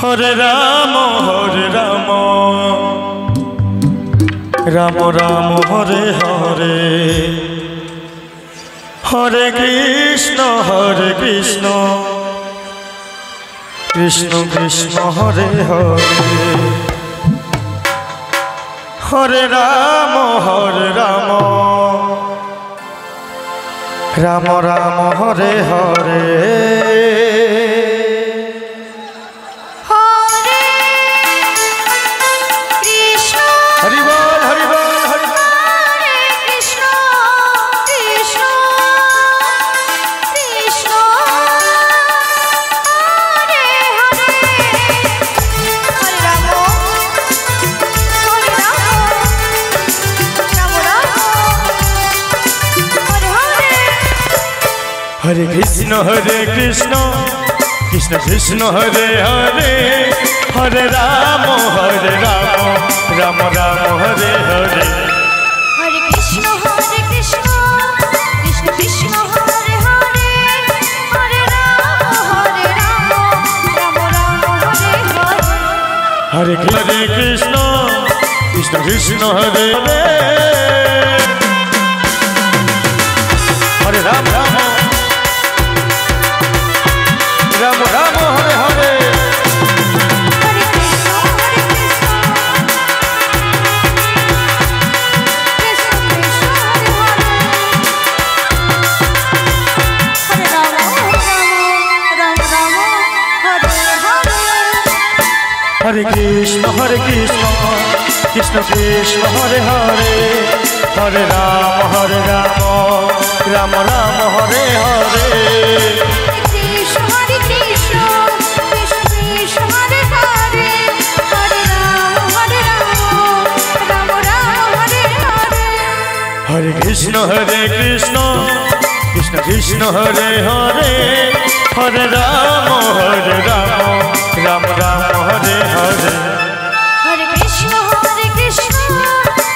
Hare Ram Ram Ram Hare Hare Hare Krishna Krishna Krishna Hare Hare Hare Ram Ram Ram Hare Hare Hare Krishna Krishna Krishna Hare Hare Hare Ram Ram Ram Hare Hare Hare Krishna Krishna Krishna Hare Hare Hare Ram Ram Ram Hare Hare Hare Krishna Krishna Hare Hare Hare Ram Ram Ram Hare Hare Hare Krishna Krishna Krishna Hare Hare Hare Ram Hare Hare Hare Krishna Krishna Krishna Hare Hare Hare Ram Ram Ram Hare Hare Hare Krishna Krishna Krishna Hare Hare Hare Ram Ram Ram Hare Hare Hare Krishna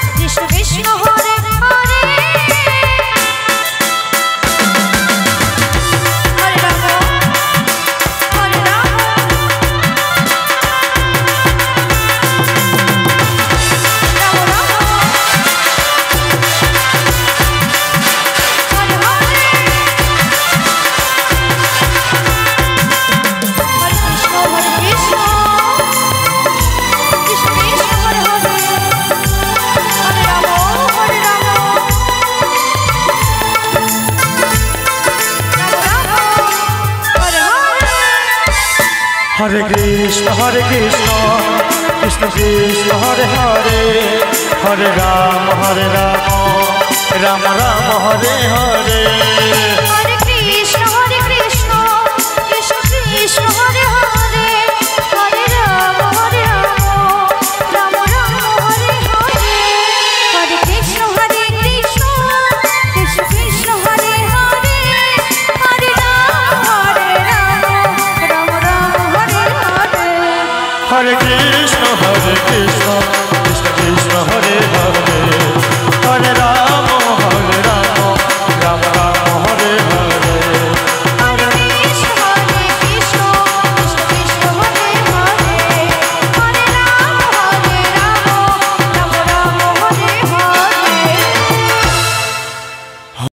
Krishna Krishna Hare Hare Hare Hare Krishna Krishna Krishna Hare Hare Hare Ram Ram Ram Hare Hare Hare Krishna Krishna Krishna Hare Hare Hare Ram Ram Ram Hare Hare Hare Krishna Krishna Krishna Hare Hare Hare Ram Ram Ram Hare Hare Hare Krishna Krishna Krishna Hare Hare